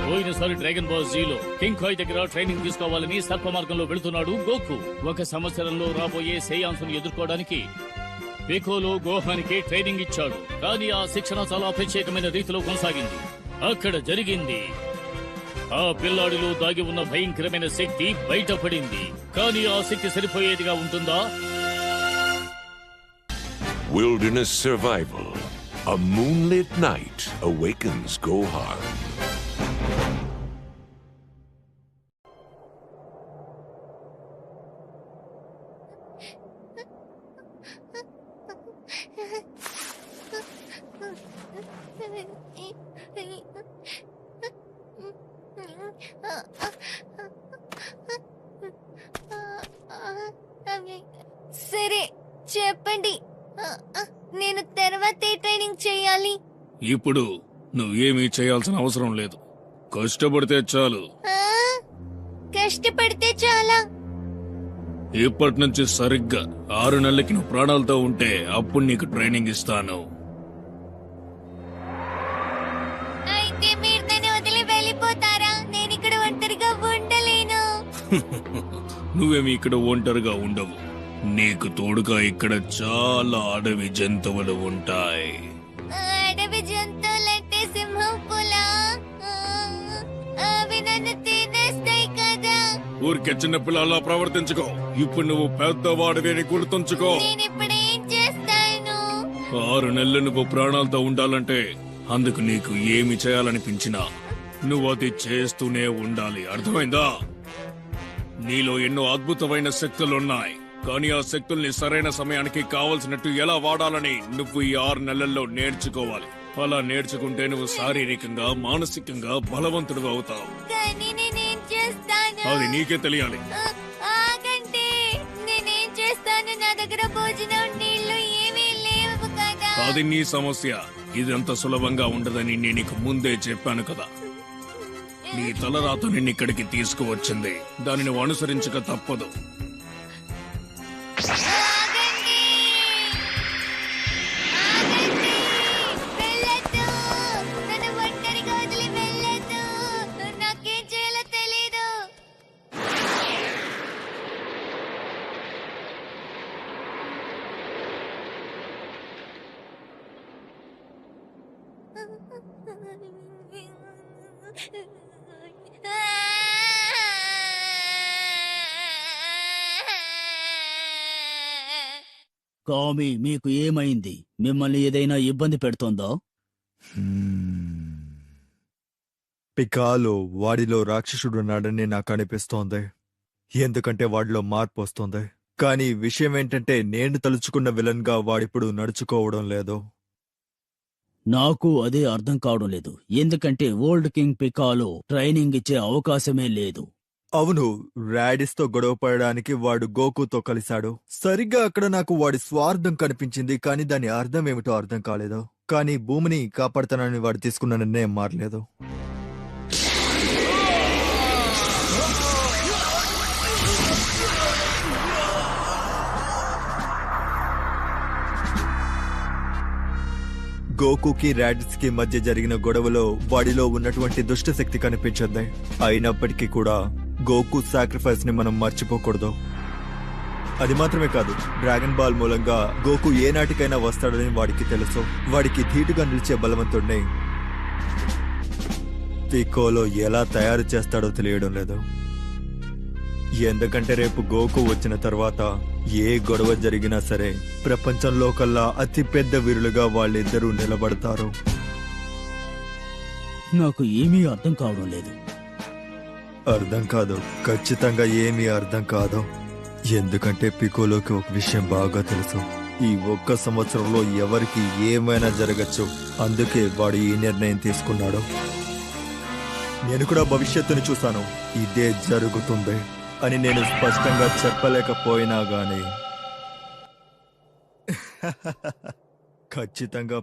పోయినసారి dragon ball జీలో king Khay దగ్గర training తీసుకోవాలని సర్ప మార్గంలో వెళుతున్నాడు గోకు. ఒక సంవత్సరంలో రాబోయే సేయాంసును ఎదుర్కోవడానికి పికోలో గోహానికి ట్రైనింగ్ ఇచ్చాడు. కానీ ఆ శిక్షణ చాలా ప్రత్యేకమైన రీతిలో కొనసాగింది. అక్కడ జరిగింది, ఆ పిల్లాడిలో దాగి ఉన్న భయంకరమైన శక్తి బయటపడింది. కానీ ఆ శక్తి సరిపోయేదిగా ఉంటుందా? Wilderness survival. A moonlit night awakens Gohan. సరే చెప్పండి, నేను తర్వాత ఏ ట్రైనింగ్ చేయాలి? ఇప్పుడు నువ్వేమీ చేయాల్సిన అవసరం లేదు. కష్టపడితే చాలు. కష్టపడితే చాలా? ఇప్పటి నుంచి సరిగ్గా 6 నెలలకి నువ్వు ప్రాణాలతో ఉంటే అప్పుడు నీకు ట్రైనింగ్ ఇస్తాను. అయితే మీరు నన్ను వదిలి వెళ్ళిపోతారా? నేను ఇక్కడ ఒంటరిగా ఉండలేను. నువ్వేమి ఇక్కడ ఒంటరిగా ఉండవు. నీకు తోడుగా ఇక్కడ చాలా అడవి జంతువులు ఉంటాయి. అడవి జంతువులంటే సింహం, పులా, అవి నన్ను తినేస్తాయి కదా. ఊరికే చిన్నపిల్లలా ప్రవర్తించుకో. ఇప్పుడు నువ్వు పెద్దవాడిని గుర్తుంచుకో. నేను ఇప్పుడు ఏం చేస్తాను? 6 నెలలు నువ్వు ప్రాణాలతో ఉండాలంటే అందుకు నీకు ఏమి చేయాలనిపించినా నువ్వు అది చేస్తూనే ఉండాలి. అర్థమైందా? నీలో ఎన్నో అద్భుతమైన శక్తులున్నాయి. కానీ ఆ శక్తుల్ని సరైన సమయానికి కావలసినట్టు ఎలా వాడాలని నువ్వు ఈ 6 నెలల్లో నేర్చుకోవాలి. అలా నేర్చుకుంటే నువ్వు శారీరకంగా, మానసికంగా బలవంతుడు అవుతావు. కానీ నేనేం చేస్తాను? అది నీకే తెలియాలి. ఆగండి, నేనేం చేస్తాను? నా దగ్గర భోజనం, నీళ్లు ఏమీ లేవు కదా. అది నీ సమస్య. ఇదంత సులభంగా ఉండదని నేను నీకు ముందే చెప్పాను కదా. నీ తలరాత నిన్ను ఇక్కడికి తీసుకువచ్చింది. దానిని నువ్వు అనుసరించక తప్పదు. ఆగండి! ఆగండి! వెళ్ళొద్దు! నన్ను ఒంటరిగా వదిలి వెళ్ళొద్దు! నాకేం చేయాలో తెలీదు. కామి, మీకు ఏమైంది? మిమ్మల్ని ఏదైనా ఇబ్బంది పెడుతోందా? పికాలో వాడిలో రాక్షసుడున్నాడని నాకు అనిపిస్తోంది. ఎందుకంటే వాడిలో మార్పు వస్తోంది. కానీ విషయం ఏంటంటే నేను తలుచుకున్న విలన్ గా వాడిప్పుడు నడుచుకోవడం లేదు. నాకు అదే అర్థం కావడం లేదు. ఎందుకంటే ఓల్డ్ కింగ్ పికాలో ట్రైనింగ్ ఇచ్చే అవకాశమే లేదు. అవును, రాడిస్ తో గొడవ పడడానికి వాడు గోకుతో కలిశాడు. సరిగ్గా అక్కడ నాకు వాడి స్వార్థం కనిపించింది. కానీ దాని అర్థం ఏమిటో అర్థం కాలేదు. కానీ భూమిని కాపాడుతానని వాడు తీసుకున్న నిర్ణయం మారలేదు. గోకుకి రాడిస్ కి మధ్య జరిగిన గొడవలో వాడిలో ఉన్నటువంటి దుష్టశక్తి కనిపించింది. అయినప్పటికీ కూడా గోకు సాక్రిఫైస్ ని మనం మర్చిపోకూడదు. అది మాత్రమే కాదు, డ్రాగన్ బాల్ మూలంగా గోకు ఏనాటికైనా వస్తాడని వాడికి తెలుసు. వాడికి ధీటుగా నిలిచే బలవంతుడిని పికోలో ఎలా తయారు చేస్తాడో తెలియడం లేదు. ఎందుకంటే రేపు గోకు వచ్చిన తర్వాత ఏ గొడవ జరిగినా సరే ప్రపంచంలో కల్లా అతి పెద్ద వీరులుగా వాళ్ళిద్దరూ నిలబడతారు. నాకు ఏమీ అర్థం కావడం లేదు. అర్థం కాదు, ఖచ్చితంగా ఏమీ అర్థం కాదు. ఎందుకంటే పికోలోకి ఒక విషయం బాగా తెలుసు. ఈ 1 సంవత్సరంలో ఎవరికి ఏమైనా జరగచ్చు. అందుకే వాడు ఈ నిర్ణయం తీసుకున్నాడు. నేను కూడా భవిష్యత్తుని చూశాను. ఇదే జరుగుతుంది అని నేను స్పష్టంగా చెప్పలేకపోయినా గానీ ఖచ్చితంగా